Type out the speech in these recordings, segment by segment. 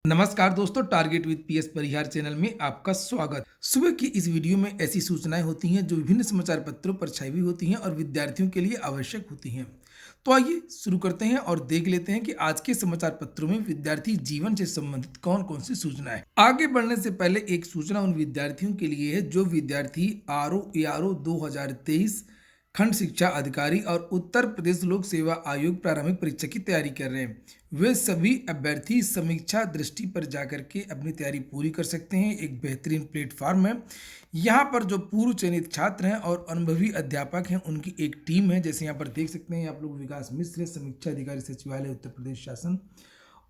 नमस्कार दोस्तों, target with PS Parihar channel में आपका स्वागत। सुबह की इस वीडियो में ऐसी सूचनाएं होती हैं जो विभिन्न समाचार पत्रों पर छाई हुई होती हैं और विद्यार्थियों के लिए आवश्यक होती हैं। तो आइए शुरू करते हैं और देख लेते हैं कि आज के समाचार पत्रों में विद्यार्थी जीवन से संबंधित कौन कौन सी सूचनाएं। आगे बढ़ने से पहले एक सूचना उन विद्यार्थियों के लिए है जो विद्यार्थी आरओ 2023 खंड शिक्षा अधिकारी और उत्तर प्रदेश लोक सेवा आयोग प्रारंभिक परीक्षा की तैयारी कर रहे हैं। वे सभी अभ्यर्थी समीक्षा दृष्टि पर जाकर के अपनी तैयारी पूरी कर सकते हैं। एक बेहतरीन प्लेटफॉर्म है। यहाँ पर जो पूर्व चयनित छात्र हैं और अनुभवी अध्यापक हैं उनकी एक टीम है। जैसे यहाँ पर देख सकते हैं आप लोग, विकास मिश्र, समीक्षा अधिकारी सचिवालय उत्तर प्रदेश शासन,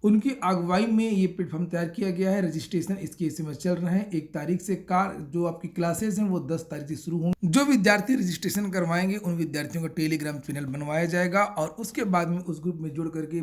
उनकी अगुवाई में ये प्लेटफॉर्म तैयार किया गया है। रजिस्ट्रेशन इसके इस समय चल रहे हैं। 1 तारीख से जो आपकी क्लासेस हैं वो 10 तारीख से शुरू होंगे। जो विद्यार्थी रजिस्ट्रेशन करवाएंगे उन विद्यार्थियों का टेलीग्राम चैनल बनवाया जाएगा और उसके बाद में उस ग्रुप में जुड़ करके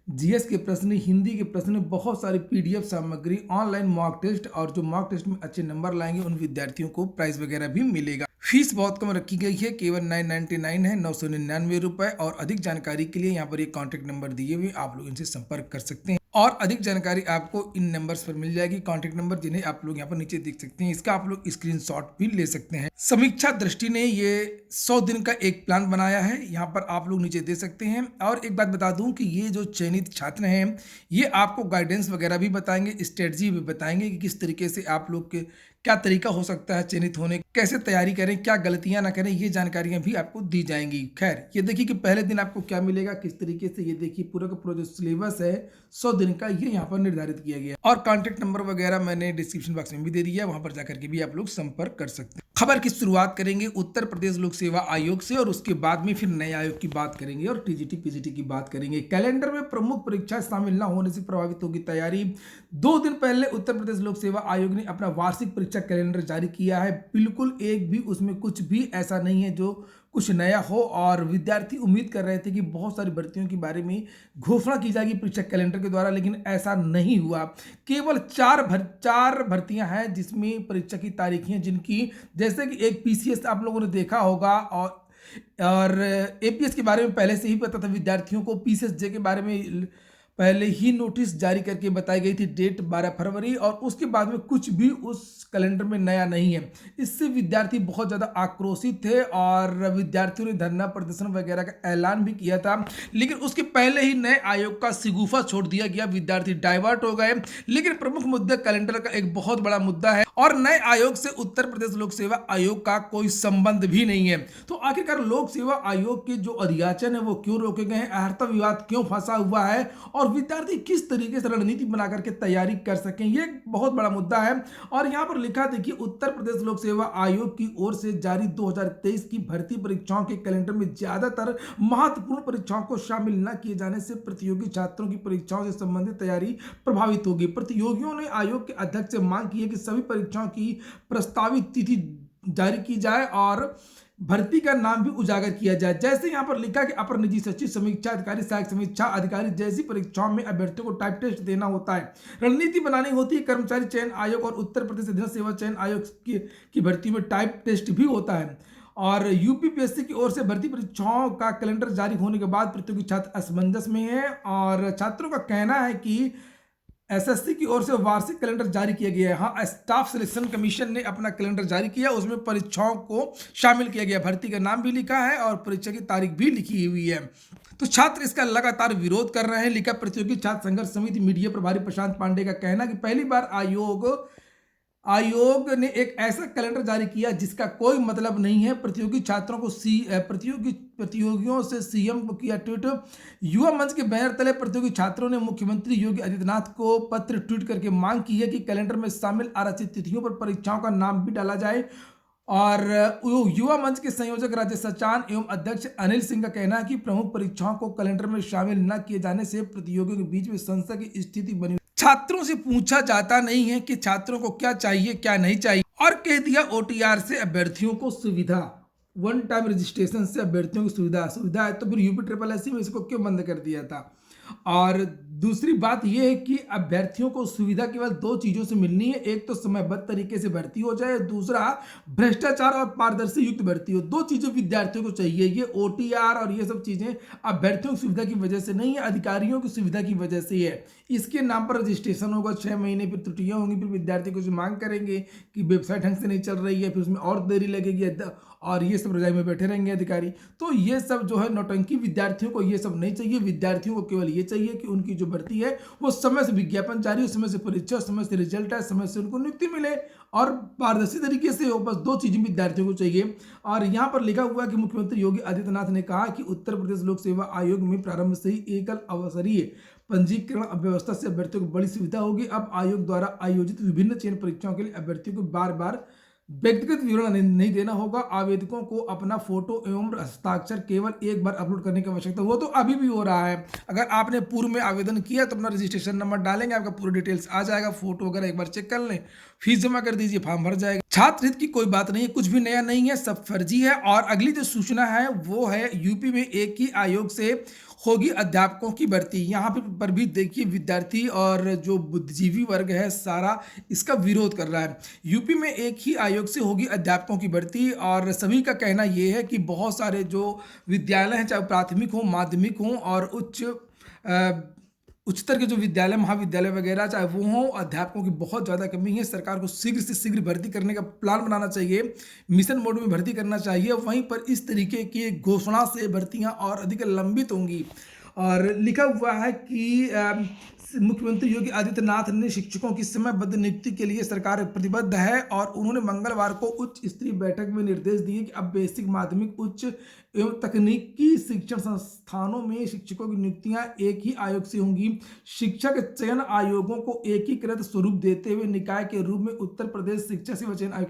जीएस के प्रश्न, हिंदी के प्रश्न, बहुत सारी पीडीएफ सामग्री, ऑनलाइन मॉक टेस्ट और जो मॉक टेस्ट में अच्छे नंबर लाएंगे उन विद्यार्थियों को प्राइज वगैरह भी मिलेगा। फीस बहुत कम रखी गई है, केवल 999 है, 999 रुपए। और अधिक जानकारी के लिए यहाँ पर एक कॉन्टैक्ट नंबर दिए हुए, आप लोग इनसे संपर्क कर सकते हैं और अधिक जानकारी आपको इन नंबर्स पर मिल जाएगी। कॉन्टैक्ट नंबर जिन्हें आप लोग यहाँ पर नीचे देख सकते हैं, इसका आप लोग स्क्रीनशॉट भी ले सकते हैं। समीक्षा दृष्टि ने ये 100 दिन का एक प्लान बनाया है, यहाँ पर आप लोग नीचे दे सकते हैं। और एक बात बता दूं कि ये जो चयनित छात्र हैं ये आपको गाइडेंस वगैरह भी बताएंगे, स्ट्रेटजी भी बताएंगे कि किस तरीके से आप लोग के क्या तरीका हो सकता है चयनित होने, कैसे तैयारी करें, क्या गलतियां ना करें, ये जानकारियां भी आपको दी जाएंगी। खैर, ये देखिए कि पहले दिन आपको क्या मिलेगा, किस तरीके से, ये देखिए पूरा का पूरा जो सिलेबस है 100 दिन का ये यहाँ पर निर्धारित किया गया। और कॉन्टैक्ट नंबर वगैरह मैंने डिस्क्रिप्शन बॉक्स में भी दे दिया है, वहां पर जाकर के भी आप लोग संपर्क कर सकते हैं। खबर की शुरुआत करेंगे उत्तर प्रदेश लोक सेवा आयोग से और उसके बाद में फिर नए आयोग की बात करेंगे और टीजीटी पीजीटी की बात करेंगे। कैलेंडर में प्रमुख परीक्षा शामिल न होने से प्रभावित होगी तैयारी। 2 दिन पहले उत्तर प्रदेश लोक सेवा आयोग ने अपना वार्षिक परीक्षा कैलेंडर जारी किया है। बिल्कुल एक भी उसमें कुछ भी ऐसा नहीं है जो कुछ नया हो और विद्यार्थी उम्मीद कर रहे थे कि बहुत सारी भर्तियों के बारे में घोषणा की जाएगी परीक्षा कैलेंडर के द्वारा, लेकिन ऐसा नहीं हुआ। केवल 4 भर्तियां हैं जिसमें परीक्षा की तारीखें हैं, जिनकी जैसे कि एक पीसीएस आप लोगों ने देखा होगा और एपीएस के बारे में पहले से ही पता था विद्यार्थियों को। पीसीएस जे के बारे में पहले ही नोटिस जारी करके बताई गई थी, डेट 12 फरवरी, और उसके बाद में कुछ भी उस कैलेंडर में नया नहीं है। इससे विद्यार्थी बहुत ज़्यादा आक्रोशित थे और विद्यार्थियों ने धरना प्रदर्शन वगैरह का ऐलान भी किया था, लेकिन उसके पहले ही नए आयोग का शिगुफा छोड़ दिया गया, विद्यार्थी डाइवर्ट हो गए। लेकिन प्रमुख मुद्दा कैलेंडर का एक बहुत बड़ा मुद्दा है और नए आयोग से उत्तर प्रदेश लोक सेवा आयोग का कोई संबंध भी नहीं है। तो आखिरकार लोक सेवा आयोग के जो अध्याचन है वो क्यों रोके गए हैं, अर्हता विवाद क्यों फंसा हुआ है और विद्यार्थी किस तरीके से रणनीति बना करके तैयारी कर सकें, ये बहुत बड़ा मुद्दा है। और यहाँ पर लिखा देखिए, उत्तर प्रदेश लोक सेवा आयोग की ओर से जारी 2023 की भर्ती परीक्षाओं के कैलेंडर में ज्यादातर महत्वपूर्ण परीक्षाओं को शामिल न किए जाने से प्रतियोगी छात्रों की परीक्षाओं से संबंधित तैयारी प्रभावित होगी। प्रतियोगियों ने आयोग के अध्यक्ष से मांग की है कि सभी परीक्षाओं की प्रस्तावित तिथि जारी की जाए और भर्ती का नाम भी उजागर किया जाए। जैसे यहाँ पर लिखा कि अपर निजी सचिव, समीक्षा अधिकारी, सहायक समीक्षा अधिकारी जैसी परीक्षाओं में अभ्यर्थियों को टाइप टेस्ट देना होता है, रणनीति बनानी होती है। कर्मचारी चयन आयोग और उत्तर प्रदेश अधीनस्थ सेवा चयन आयोग की भर्ती में टाइप टेस्ट भी होता है। और यूपीपीएससी की ओर से भर्ती परीक्षाओं का कैलेंडर जारी होने के बाद प्रतियोगी छात्र असमंजस में है और छात्रों का कहना है कि एसएससी की ओर से वार्षिक कैलेंडर जारी किया गया है। हाँ, स्टाफ सिलेक्शन कमीशन ने अपना कैलेंडर जारी किया, उसमें परीक्षाओं को शामिल किया गया, भर्ती का नाम भी लिखा है और परीक्षा की तारीख भी लिखी हुई है। तो छात्र इसका लगातार विरोध कर रहे हैं। लिखा, प्रतियोगी छात्र संघर्ष समिति मीडिया प्रभारी प्रशांत पांडे का कहना कि पहली बार आयोग ने एक ऐसा कैलेंडर जारी किया जिसका कोई मतलब नहीं है। प्रतियोगी छात्रों को प्रतियोगियों से सीएम को किया ट्वीट। युवा मंच के बैनर तले प्रतियोगी छात्रों ने मुख्यमंत्री योगी आदित्यनाथ को पत्र ट्वीट करके मांग की है कि कैलेंडर में शामिल आरक्षित तिथियों पर परीक्षाओं का नाम भी डाला जाए। और युवा मंच के संयोजक राजेश सचान एवं अध्यक्ष अनिल सिंह का कहना है कि प्रमुख परीक्षाओं को कैलेंडर में शामिल न किए जाने से प्रतियोगियों के बीच में संशय की स्थिति बनी। छात्रों से पूछा जाता नहीं है कि छात्रों को क्या चाहिए क्या नहीं चाहिए, और कह दिया ओटीआर से अभ्यर्थियों को सुविधा, वन टाइम रजिस्ट्रेशन से अभ्यर्थियों की सुविधा है तो फिर यूपी ट्रिपल एससी में इसको क्यों बंद कर दिया था। और दूसरी बात यह है कि अभ्यर्थियों को सुविधा केवल दो चीजों से मिलनी है, एक तो समयबद्ध तरीके से भर्ती हो जाए, दूसरा भ्रष्टाचार और पारदर्शी युक्त भर्ती हो। दो चीजें विद्यार्थियों को चाहिए। ये ओटीआर और ये सब चीजें अभ्यर्थियों की सुविधा की वजह से नहीं है, अधिकारियों की सुविधा की वजह से है। इसके नाम पर रजिस्ट्रेशन होगा 6 महीने, फिर त्रुटियां होंगी, फिर विद्यार्थी कुछ मांग करेंगे कि वेबसाइट ढंग से नहीं चल रही है, फिर उसमें और देरी लगेगी, और ये सब रजाई में बैठे रहेंगे अधिकारी। तो ये सब जो है नौटंकी, विद्यार्थियों को ये सब नहीं चाहिए। विद्यार्थियों को केवल ये चाहिए कि उनकी जो भर्ती है वो समय से विज्ञापन जारी हो, समय से परीक्षा, समय से रिजल्ट है, समय से उनको नियुक्ति मिले और पारदर्शी तरीके से हो। बस दो चीजें विद्यार्थियों को चाहिए। और यहाँ पर लिखा हुआ है कि मुख्यमंत्री योगी आदित्यनाथ ने कहा कि उत्तर प्रदेश लोक सेवा आयोग में प्रारंभ से ही एकल अवसरीय पंजीकरण व्यवस्था से अभ्यर्थियों को बड़ी सुविधा होगी। अब आयोग द्वारा आयोजित विभिन्न चयन परीक्षाओं के लिए अभ्यर्थियों को बार बार व्यक्तिगत विवरण नहीं देना होगा। आवेदकों को अपना फोटो एवं हस्ताक्षर केवल एक बार अपलोड करने की आवश्यकता, वो तो अभी भी हो रहा है। अगर आपने पूर्व में आवेदन किया तो अपना रजिस्ट्रेशन नंबर डालेंगे, आपका पूरी डिटेल्स आ जाएगा, फोटो वगैरह एक बार चेक कर लें, फीस जमा कर दीजिए, फॉर्म भर जाएगा। छात्र हित की कोई बात नहीं है, कुछ भी नया नहीं है, सब फर्जी है। और अगली जो सूचना है वो है यूपी में एक ही आयोग से होगी अध्यापकों की भर्ती। यहाँ पर भी देखिए विद्यार्थी और जो बुद्धिजीवी वर्ग है सारा इसका विरोध कर रहा है। यूपी में एक ही आयोग से होगी अध्यापकों की भर्ती और सभी का कहना ये है कि बहुत सारे जो विद्यालय हैं, चाहे प्राथमिक हो, माध्यमिक हो और उच्चतर के जो विद्यालय, महाविद्यालय वगैरह चाहे वो हों, अध्यापकों की बहुत ज़्यादा कमी है। सरकार को शीघ्र से शीघ्र भर्ती करने का प्लान बनाना चाहिए, मिशन मोड में भर्ती करना चाहिए। वहीं पर इस तरीके की घोषणा से भर्तियां और अधिक लंबित होंगी। और लिखा हुआ है कि मुख्यमंत्री योगी आदित्यनाथ ने शिक्षकों की समयबद्ध नियुक्ति के लिए सरकार प्रतिबद्ध है और उन्होंने मंगलवार को उच्च स्तरीय बैठक में निर्देश दिए कि अब बेसिक, माध्यमिक, उच्च एवं तकनीकी शिक्षण संस्थानों में शिक्षकों की नियुक्तियां एक ही आयोग से होंगी। शिक्षक चयन आयोगों को एकीकृत स्वरूप देते हुए निकाय के रूप में उत्तर प्रदेश शिक्षा सेवा चयन आयोग,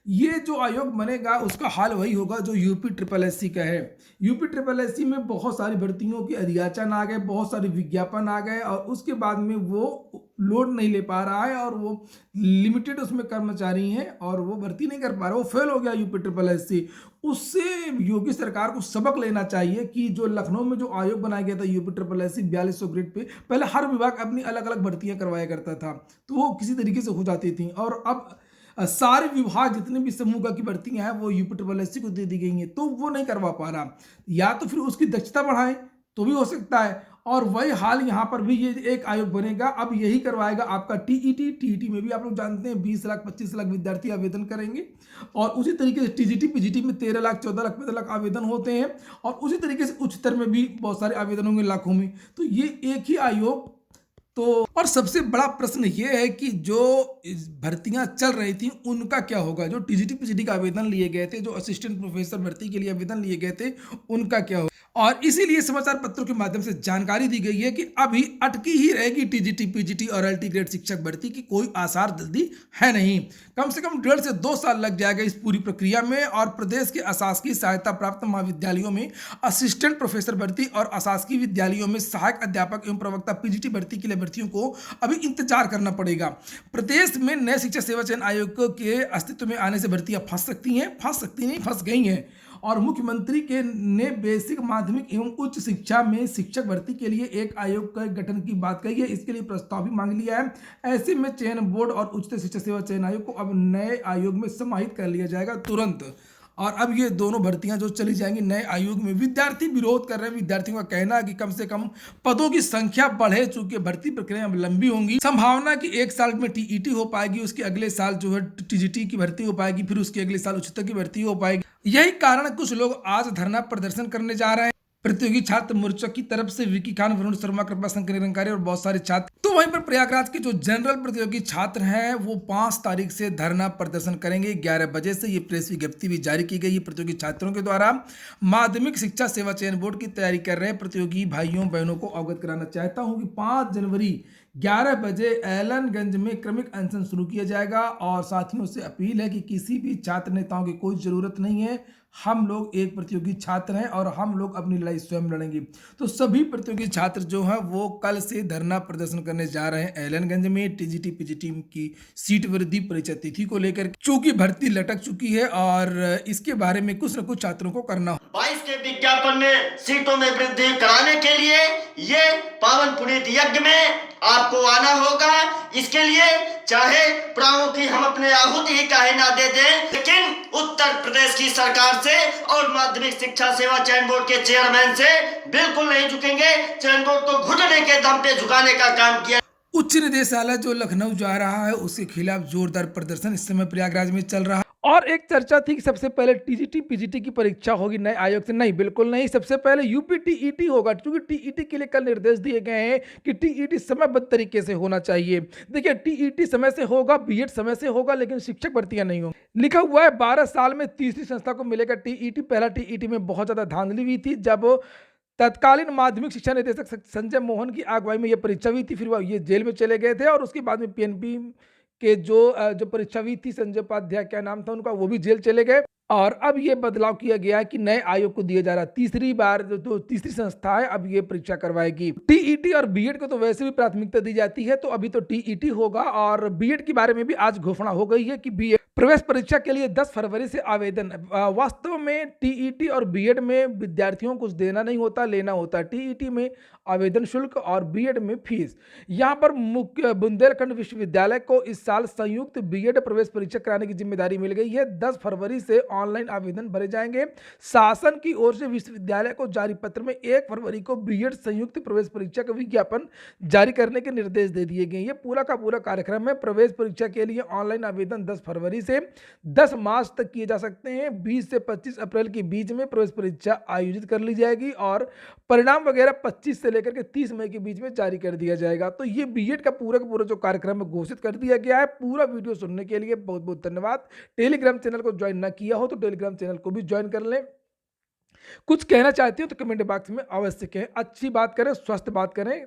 ये जो आयोग बनेगा उसका हाल वही होगा जो यूपी SSSC का है। यूपी SSSC में बहुत सारी भर्तियों की अधियाचन आ गए, बहुत सारे विज्ञापन आ गए और उसके बाद में वो लोड नहीं ले पा रहा है और वो लिमिटेड उसमें कर्मचारी हैं और वो भर्ती नहीं कर पा रहा, वो फेल हो गया यूपी SSSC। उससे योगी सरकार को सबक लेना चाहिए कि जो लखनऊ में जो आयोग बनाया गया था यूपी SSSC 4200 ग्रेड पे, पहले हर विभाग अपनी अलग अलग भर्तियां करवाया करता था तो वो किसी तरीके से हो जाती थी और अब सारे विभाग जितने भी समूह की भर्तियां हैं वो यूपी SSSC को दे दी गई हैं, तो वो नहीं करवा पा रहा। या तो फिर उसकी दक्षता बढ़ाएं तो भी हो सकता है। और वही हाल यहाँ पर भी ये एक आयोग बनेगा, अब यही करवाएगा आपका टीईटी में भी आप लोग जानते हैं 20 लाख 25 लाख विद्यार्थी आवेदन करेंगे और उसी तरीके से टीजीटी पीजीटी में 13 लाख 14 लाख 15 लाख आवेदन होते हैं और उसी तरीके से उच्चतर में भी बहुत सारे आवेदन होंगे लाखों में। तो ये एक ही आयोग। तो और सबसे बड़ा प्रश्न ये है कि जो भर्तियां चल रही थी उनका क्या होगा, जो टीजीटी पीजीटी का आवेदन लिए गए थे, जो असिस्टेंट प्रोफेसर भर्ती के लिए आवेदन लिए गए थे, उनका क्या होगा। और इसीलिए समाचार पत्रों के माध्यम से जानकारी दी गई है कि अभी अटकी ही रहेगी टीजीटी पीजीटी और एलटी ग्रेड शिक्षक भर्ती की, कोई आसार जल्दी है नहीं। कम से कम 1.5 से 2 साल लग जाएगा इस पूरी प्रक्रिया में। और प्रदेश के अशासकीय सहायता प्राप्त महाविद्यालयों में असिस्टेंट प्रोफेसर भर्ती और अशासकीय विद्यालयों में सहायक अध्यापक एवं प्रवक्ता पीजीटी भर्ती के लिए भर्तियों को अभी इंतजार करना पड़ेगा। प्रदेश में नए शिक्षा सेवा चयन आयोग के अस्तित्व में आने से भर्तियां फंस सकती हैं, फंस सकती नहीं, फंस गई हैं। और मुख्यमंत्री के ने बेसिक, माध्यमिक एवं उच्च शिक्षा में शिक्षक भर्ती के लिए एक आयोग के गठन की बात कही है, इसके लिए प्रस्ताव भी मांग लिया है। ऐसे में चयन बोर्ड और उच्चतर शिक्षा सेवा चयन आयोग को अब नए आयोग में समाहित कर लिया जाएगा तुरंत। और अब ये दोनों भर्तियां जो चली जाएंगी नए आयोग में। विद्यार्थी विरोध कर रहे हैं, विद्यार्थियों का कहना है कि कम से कम पदों की संख्या बढ़े, चूंकि भर्ती प्रक्रिया अब लंबी होंगी। संभावना कि एक साल में टीईटी हो पाएगी, उसके अगले साल जो है टीजीटी की भर्ती हो पाएगी, फिर उसके अगले साल उच्चतर की भर्ती हो पाएगी। यही कारण कुछ लोग आज धरना प्रदर्शन करने जा रहे हैं। प्रतियोगी छात्र मोर्चा की तरफ से विकी खान, वरुण शर्मा, कृपा शंकर निरंकारी और बहुत सारे छात्र। तो वहीं पर प्रयागराज के जो जनरल प्रतियोगी छात्र हैं वो 5 तारीख से धरना प्रदर्शन करेंगे 11 बजे से। ये प्रेस विज्ञप्ति भी जारी की गई है प्रतियोगी छात्रों के द्वारा। माध्यमिक शिक्षा सेवा चयन बोर्ड की तैयारी कर रहे प्रतियोगी भाइयों बहनों को अवगत कराना चाहता हूँ कि 5 जनवरी 11 बजे एलनगंज में क्रमिक अनशन शुरू किया जाएगा। और साथियों से अपील है कि किसी भी छात्र नेताओं की कोई जरूरत नहीं है, हम लोग एक प्रतियोगी छात्र हैं और हम लोग अपनी लड़ाई स्वयं लड़ेंगे। तो सभी प्रतियोगी छात्र जो हैं वो कल से धरना प्रदर्शन करने जा रहे हैं एलएनगंज में टीजीटी पीजीटी की सीट वृद्धि परीक्षा तिथि को लेकर, चूंकि भर्ती लटक चुकी है और इसके बारे में कुछ न कुछ छात्रों को करना। 22 के विज्ञापन में सीटों में वृद्धि कराने के लिए ये पावन पुनीत यज्ञ में आपको आना होगा। इसके लिए चाहे प्राणों की हम अपने आहुति ही काहे ना दे दें, लेकिन उत्तर प्रदेश की सरकार से और माध्यमिक शिक्षा सेवा चयन बोर्ड के चेयरमैन से बिल्कुल नहीं झुकेंगे। चयन बोर्ड को घुटने के दम पे झुकाने का काम किया। उच्च निदेशालय जो लखनऊ जा रहा है उसके खिलाफ जोरदार प्रदर्शन इस समय प्रयागराज में चल रहा है। और एक चर्चा थी कि सबसे पहले टीजीटी पीजीटी की परीक्षा होगी नए आयोग से। नहीं, बिल्कुल नहीं। सबसे पहले यूपी टीईटी होगा, क्योंकि टीईटी के लिए कल निर्देश दिए गए हैं कि टीईटी समयबद्ध तरीके से होना चाहिए। देखिए, टीईटी समय से होगा, बीएड समय से होगा, लेकिन शिक्षक भर्तियां नहीं होंगी। लिखा हुआ है 12 साल में तीसरी संस्था को मिलेगा टीईटी। पहला टीईटी में बहुत ज्यादा धांधली हुई थी जब तत्कालीन माध्यमिक शिक्षा निदेशक संजय मोहन की अगुवाई में यह परीक्षा हुई थी। फिर वो ये जेल में चले गए थे और उसके बाद में पीएनबी के जो परीक्षा हुई थी, संजय उपाध्याय क्या नाम था उनका, वो भी जेल चले गए। और अब ये बदलाव किया गया है कि नए आयोग को दिया जा रहा है तीसरी बार, जो तीसरी संस्था है अब ये परीक्षा करवाएगी। टीईटी और बीएड को तो वैसे भी प्राथमिकता दी जाती है, तो अभी तो टीईटी होगा। और बीएड के बारे में भी आज घोषणा हो गई है कि बीएड प्रवेश परीक्षा के लिए 10 फरवरी से आवेदन। वास्तव में टीईटी और बीएड में विद्यार्थियों को कुछ देना नहीं होता, लेना होता है। टीईटी में आवेदन शुल्क और बीएड में फीस। यहाँ पर मुख्य बुंदेलखंड विश्वविद्यालय को इस साल संयुक्त बीएड प्रवेश परीक्षा कराने की जिम्मेदारी मिल गई है। 10 फरवरी से ऑनलाइन आवेदन भरे जाएंगे। शासन की ओर से विश्वविद्यालय को जारी पत्र में 1 फरवरी को बीएड संयुक्त प्रवेश परीक्षा का विज्ञापन जारी करने के निर्देश दे दिए गए। ये पूरा का पूरा कार्यक्रम है। प्रवेश परीक्षा के लिए ऑनलाइन आवेदन 10 फरवरी से 10 मार्च तक किए जा सकते हैं। 20 से 25 अप्रैल के बीच में प्रवेश परीक्षा आयोजित कर ली जाएगी और परिणाम वगैरह 25 से लेकर के 30 मई के बीच में जारी कर दिया जाएगा। तो ये बीएड का पूरा जो कार्यक्रम है घोषित कर दिया गया है। पूरा वीडियो सुनने के लिए बहुत बहुत धन्यवाद। टेलीग्राम चैनल को ज्वाइन ना किया हो तो टेलीग्राम चैनल को भी ज्वाइन कर लें। कुछ कहना चाहते हो तो कमेंट बॉक्स में अवश्य कहें। अच्छी बात करें, स्वस्थ बात करें।